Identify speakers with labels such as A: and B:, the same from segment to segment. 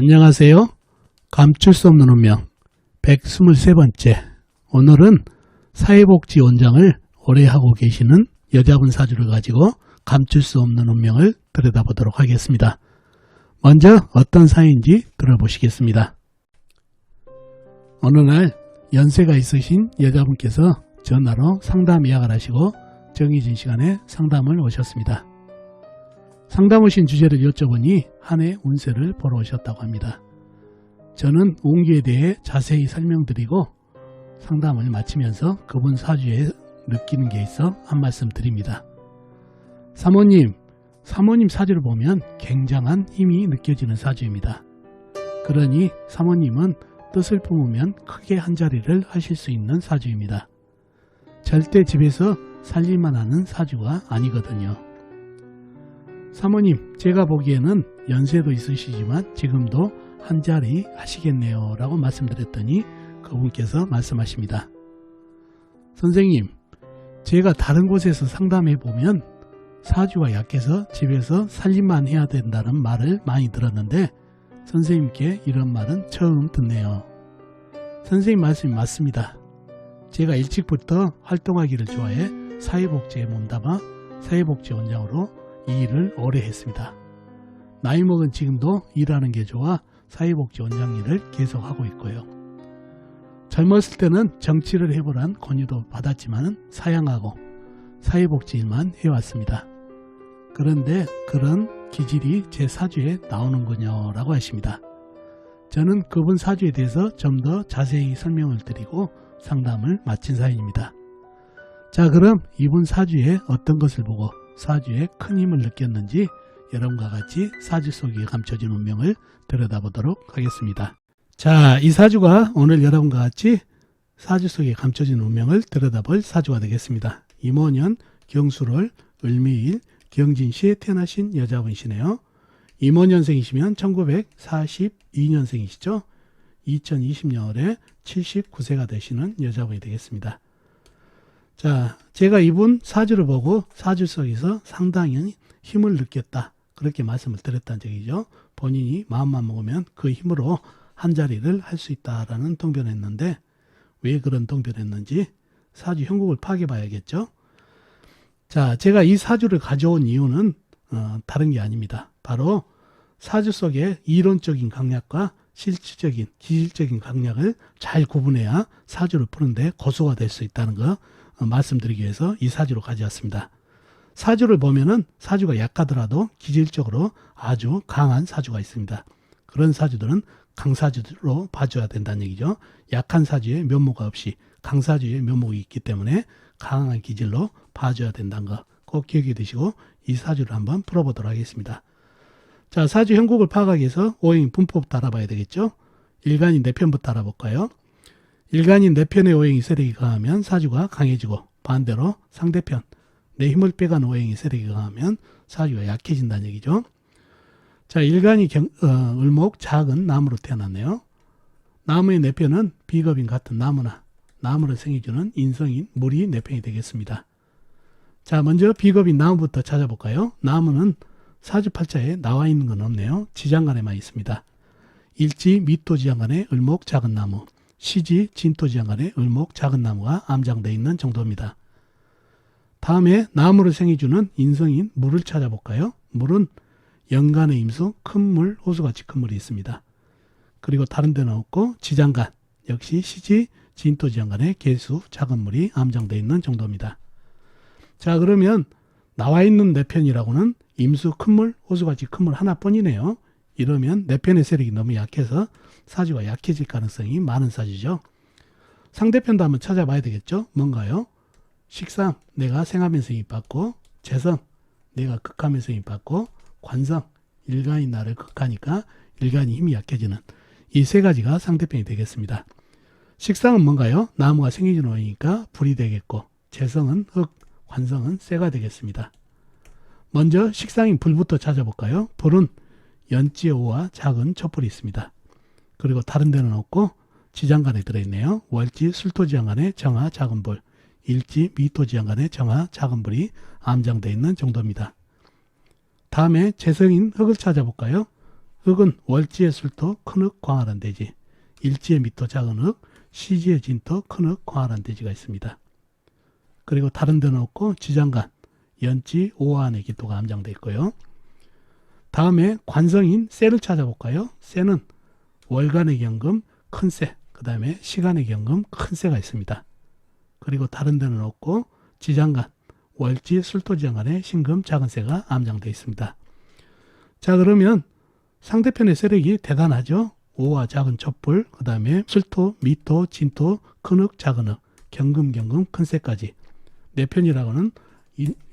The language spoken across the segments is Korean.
A: 안녕하세요. 감출 수 없는 운명 123번째. 오늘은 사회복지원장을 오래 하고 계시는 여자분 사주를 가지고 감출 수 없는 운명을 들여다보도록 하겠습니다. 먼저 어떤 사연인지 들어보시겠습니다. 어느 날 연세가 있으신 여자분께서 전화로 상담 예약을 하시고 정해진 시간에 상담을 오셨습니다. 상담 오신 주제를 여쭤보니 한 해 운세를 보러 오셨다고 합니다. 저는 운기에 대해 자세히 설명드리고 상담을 마치면서 그분 사주에 느끼는 게 있어 한 말씀 드립니다. 사모님 사주를 보면 굉장한 힘이 느껴지는 사주입니다. 그러니 사모님은 뜻을 품으면 크게 한자리를 하실 수 있는 사주입니다. 절대 집에서 살림만 하는 사주가 아니거든요. 사모님, 제가 보기에는 연세도 있으시지만 지금도 한자리 하시겠네요 라고 말씀드렸더니 그분께서 말씀하십니다. 선생님, 제가 다른 곳에서 상담해 보면 사주가 약해서 집에서 살림만 해야 된다는 말을 많이 들었는데 선생님께 이런 말은 처음 듣네요. 선생님 말씀이 맞습니다. 제가 일찍부터 활동하기를 좋아해 사회복지에 몸담아 사회복지원장으로 이 일을 오래 했습니다. 나이 먹은 지금도 일하는 게 좋아 사회복지원장 일을 계속하고 있고요. 젊었을 때는 정치를 해보란 권유도 받았지만 사양하고 사회복지 일만 해왔습니다. 그런데 그런 기질이 제 사주에 나오는군요 라고 하십니다. 저는 그분 사주에 대해서 좀 더 자세히 설명을 드리고 상담을 마친 사연입니다. 자, 그럼 이분 사주에 어떤 것을 보고 사주에 큰 힘을 느꼈는지 여러분과 같이 사주 속에 감춰진 운명을 들여다보도록 하겠습니다. 자, 이 사주가 오늘 여러분과 같이 사주 속에 감춰진 운명을 들여다볼 사주가 되겠습니다. 임오년 경술월 을미일 경진시에 태어나신 여자분이시네요. 임오년생이시면 1942년생이시죠. 2020년에 79세가 되시는 여자분이 되겠습니다. 자, 제가 이분 사주를 보고 사주 속에서 상당히 힘을 느꼈다. 그렇게 말씀을 드렸다는 얘기죠. 본인이 마음만 먹으면 그 힘으로 한자리를 할 수 있다라는 통변을 했는데 왜 그런 통변을 했는지 사주 형국을 파악해 봐야겠죠. 자, 제가 이 사주를 가져온 이유는 다른 게 아닙니다. 바로 사주 속에 이론적인 강약과 실질적인 기질적인 강약을 잘 구분해야 사주를 푸는데 고수가 될 수 있다는 거 말씀드리기 위해서 이 사주로 가져왔습니다. 사주를 보면은 사주가 약하더라도 기질적으로 아주 강한 사주가 있습니다. 그런 사주들은 강사주로 봐줘야 된다는 얘기죠. 약한 사주에 면모가 없이 강사주에 면목이 있기 때문에 강한 기질로 봐줘야 된다는 거 꼭 기억해 두시고 이 사주를 한번 풀어보도록 하겠습니다. 자, 사주 형국을 파악하기 위해서 오행 분포부터 알아봐야 되겠죠. 일간인 내 편부터 알아볼까요? 일간인 내 편의 오행이 세력이 강하면 사주가 강해지고 반대로 상대편 내 힘을 빼가는 오행이 세력이 강하면 사주가 약해진다는 얘기죠. 자, 일간이 을목 작은 나무로 태어났네요. 나무의 내 편은 비겁인 같은 나무를 생겨주는 인성인 물이 내 편이 되겠습니다. 자, 먼저 비겁인 나무부터 찾아볼까요? 나무는 사주팔자에 나와 있는 건 없네요. 지장간에만 있습니다. 일지 미토지장간에 을목 작은 나무, 시지 진토지장간에 을목 작은 나무가 암장되어 있는 정도입니다. 다음에 나무를 생겨주는 인성인 물을 찾아볼까요? 물은 연간의 임수, 큰 물, 호수같이 큰 물이 있습니다. 그리고 다른 데는 없고 지장간, 역시 시지 진토지장간에 개수, 작은 물이 암장되어 있는 정도입니다. 자, 그러면 나와 있는 내 편이라고는 임수, 큰물, 호수같이 큰 물 하나뿐이네요. 이러면 내 편의 세력이 너무 약해서 사주가 약해질 가능성이 많은 사주죠. 상대편도 한번 찾아봐야 되겠죠. 뭔가요? 식상, 내가 생하면서 힘 받고, 재성, 내가 극하면서 힘 받고, 관성, 일간이 나를 극하니까 일간이 힘이 약해지는 이 세 가지가 상대편이 되겠습니다. 식상은 뭔가요? 나무가 생기는 오니까 불이 되겠고, 재성은 흙, 관성은 쇠가 되겠습니다. 먼저 식상인 불부터 찾아볼까요? 불은 연지의 오와 작은 촛불이 있습니다. 그리고 다른 데는 없고 지장간에 들어있네요. 월지 술토지장간에 정화 작은 불, 일지 미토지장간에 정화 작은 불이 암장되어 있는 정도입니다. 다음에 재성인 흙을 찾아볼까요? 흙은 월지의 술토 큰흙 광활한 대지, 일지의 미토 작은 흙, 시지의 진토 큰흙 광활한 대지가 있습니다. 그리고 다른 데는 없고 지장간, 연지, 오한의 기토가 함장되어 있고요. 다음에 관성인 쇠를 찾아볼까요? 쇠는 월간의 경금 큰 쇠, 그 다음에 시간의 경금 큰 쇠가 있습니다. 그리고 다른 데는 없고 지장간, 월지, 술토지장간에 신금 작은 쇠가 함장되어 있습니다. 자, 그러면 상대편의 세력이 대단하죠. 오와 작은 촛불, 그 다음에 술토, 미토, 진토, 큰흙, 작은 흙, 경금, 큰 쇠까지 네 편이라고는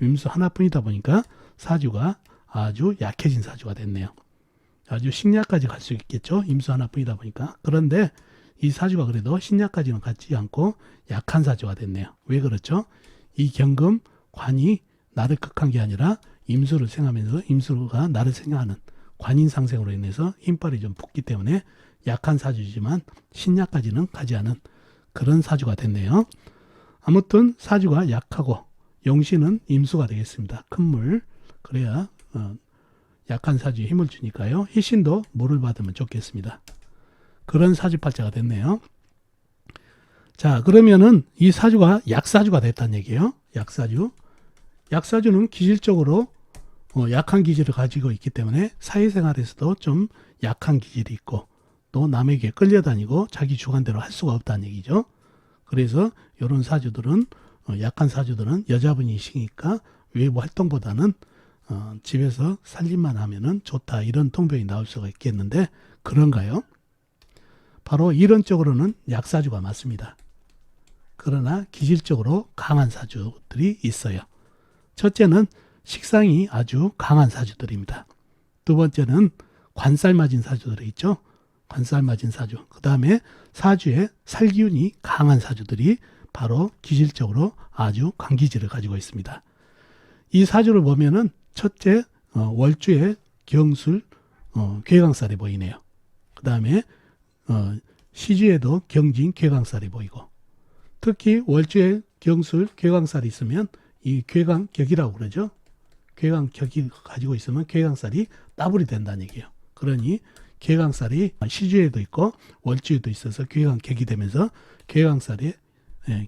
A: 임수 하나뿐이다 보니까 사주가 아주 약해진 사주가 됐네요. 아주 신약까지 갈 수 있겠죠. 임수 하나뿐이다 보니까. 그런데 이 사주가 그래도 신약까지는 갖지 않고 약한 사주가 됐네요. 왜 그렇죠? 이 경금, 관이 나를 극한 게 아니라 임수를 생각하면서 임수가 나를 생각하는 관인 상생으로 인해서 힘빨이 좀 붙기 때문에 약한 사주지만 신약까지는 가지 않은 그런 사주가 됐네요. 아무튼 사주가 약하고 용신은 임수가 되겠습니다. 큰 물, 그래야 약한 사주에 힘을 주니까요. 희신도 물을 받으면 좋겠습니다. 그런 사주팔자가 됐네요. 자, 그러면은 이 사주가 약사주가 됐다는 얘기예요. 약사주. 약사주는 기질적으로 약한 기질을 가지고 있기 때문에 사회생활에서도 좀 약한 기질이 있고 또 남에게 끌려다니고 자기 주관대로 할 수가 없다는 얘기죠. 그래서 이런 사주들은 약한 사주들은 여자분이시니까 외부 활동보다는 집에서 살림만 하면은 좋다 이런 통변이 나올 수가 있겠는데 그런가요? 바로 이론적으로는 약사주가 맞습니다. 그러나 기질적으로 강한 사주들이 있어요. 첫째는 식상이 아주 강한 사주들입니다. 두 번째는 관살 맞은 사주들이 있죠. 관살 맞은 사주. 그 다음에 사주에 살기운이 강한 사주들이 바로 기질적으로 아주 강기질을 가지고 있습니다. 이 사주를 보면은 첫째 월주에 경술, 괴강살이 보이네요. 그 다음에 시주에도 경진, 괴강살이 보이고 특히 월주에 경술, 괴강살이 있으면 이 괴강격이라고 그러죠. 괴강격이 가지고 있으면 괴강살이 더블이 된다는 얘기예요. 그러니 괴강살이 시주에도 있고 월주에도 있어서 괴강격이 되면서 괴강살의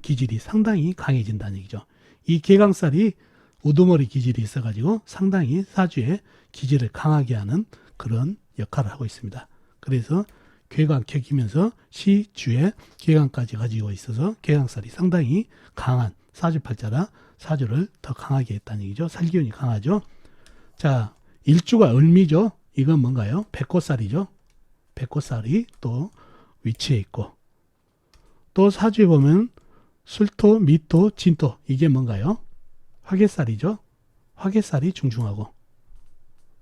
A: 기질이 상당히 강해진다는 얘기죠. 이 괴강살이 우두머리 기질이 있어가지고 상당히 사주의 기질을 강하게 하는 그런 역할을 하고 있습니다. 그래서 괴강격이면서 시주에 괴강까지 가지고 있어서 괴강살이 상당히 강한 사주팔자라 사주를 더 강하게 했다는 얘기죠. 살기운이 강하죠. 자, 일주가 을미죠. 이건 뭔가요? 백호살이죠. 백호살이 또 위치해 있고 또 사주에 보면 술토, 미토, 진토 이게 뭔가요? 화개살이죠. 화개살이 중중하고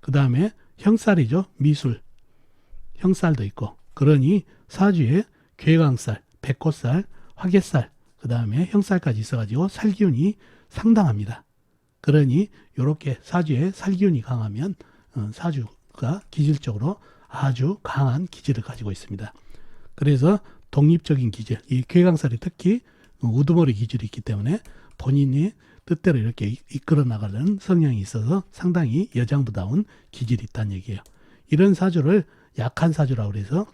A: 그 다음에 형살이죠. 미술 형살도 있고 그러니 사주에 괴강살, 백호살, 화개살 그 다음에 형살까지 있어가지고 살기운이 상당합니다. 그러니 이렇게 사주에 살기운이 강하면 사주가 기질적으로 아주 강한 기질을 가지고 있습니다. 그래서 독립적인 기질, 이 괴강살이 특히 우두머리 기질이 있기 때문에 본인이 뜻대로 이렇게 이끌어 나가는 성향이 있어서 상당히 여장부다운 기질이 있다는 얘기예요. 이런 사주를 약한 사주라고 해서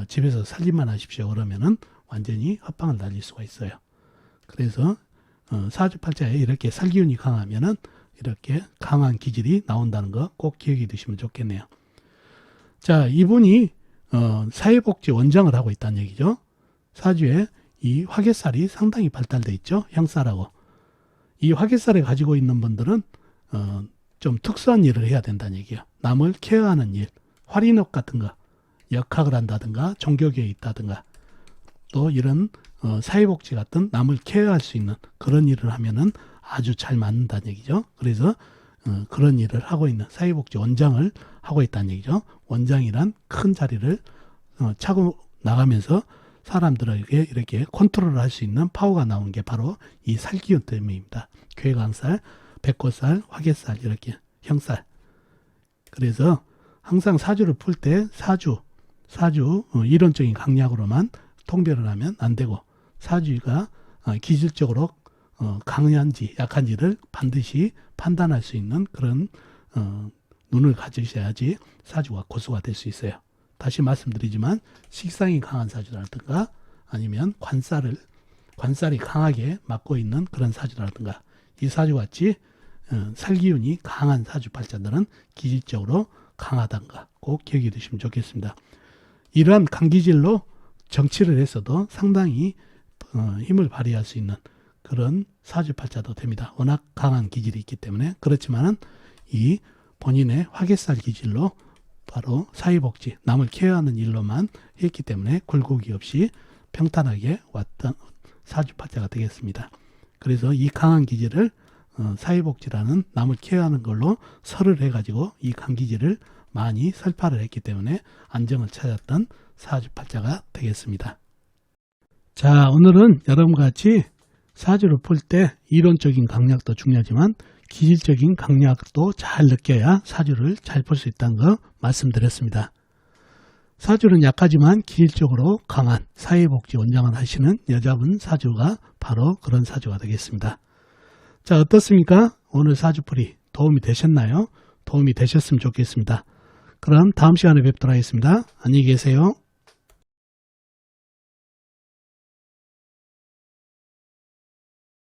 A: 집에서 살림만 하십시오 그러면은 완전히 헛방을 날릴 수가 있어요. 그래서 사주팔자에 이렇게 살기운이 강하면은 이렇게 강한 기질이 나온다는 거 꼭 기억해 두시면 좋겠네요. 자, 이분이 사회복지 원장을 하고 있다는 얘기죠. 사주에 이 화개살이 상당히 발달되어 있죠. 형살하고. 이 화개살을 가지고 있는 분들은 좀 특수한 일을 해야 된다는 얘기예요. 남을 케어하는 일, 활인업 같은 거, 역학을 한다든가 종교계에 있다든가 또 이런 사회복지 같은 남을 케어할 수 있는 그런 일을 하면은 아주 잘 맞는다는 얘기죠. 그래서 그런 일을 하고 있는 사회복지 원장을 하고 있다는 얘기죠. 원장이란 큰 자리를 차고 나가면서 사람들에게 이렇게 컨트롤을 할 수 있는 파워가 나오는 게 바로 이 살기운 때문입니다. 괴강살, 백호살, 화개살 이렇게 형살. 그래서 항상 사주를 풀 때 사주 이론적인 강약으로만 통별을 하면 안 되고 사주가 기질적으로 강한지 약한지를 반드시 판단할 수 있는 그런 눈을 가지셔야지 사주가 고수가 될 수 있어요. 다시 말씀드리지만 식상이 강한 사주라든가 아니면 관살이 강하게 맡고 있는 그런 사주라든가 이 사주같이 살기운이 강한 사주팔자들은 기질적으로 강하단가 꼭 기억해 두시면 좋겠습니다. 이러한 강기질로 정치를 했어도 상당히 힘을 발휘할 수 있는 그런 사주팔자도 됩니다. 워낙 강한 기질이 있기 때문에. 그렇지만은 이 본인의 화개살 기질로 바로 사회복지, 남을 케어하는 일로만 했기 때문에 굴곡이 없이 평탄하게 왔던 사주팔자가 되겠습니다. 그래서 이 강한 기질을 사회복지라는 남을 케어하는 걸로 설을 해가지고 이 강기질을 많이 설파를 했기 때문에 안정을 찾았던 사주팔자가 되겠습니다. 자, 오늘은 여러분과 같이 사주를 풀 때 이론적인 강약도 중요하지만 기질적인 강약도 잘 느껴야 사주를 잘 풀 수 있다는 거 말씀드렸습니다. 사주는 약하지만 기질적으로 강한 사회복지 원장을 하시는 여자분 사주가 바로 그런 사주가 되겠습니다. 자, 어떻습니까? 오늘 사주풀이 도움이 되셨나요? 도움이 되셨으면 좋겠습니다. 그럼 다음 시간에 뵙도록 하겠습니다. 안녕히 계세요.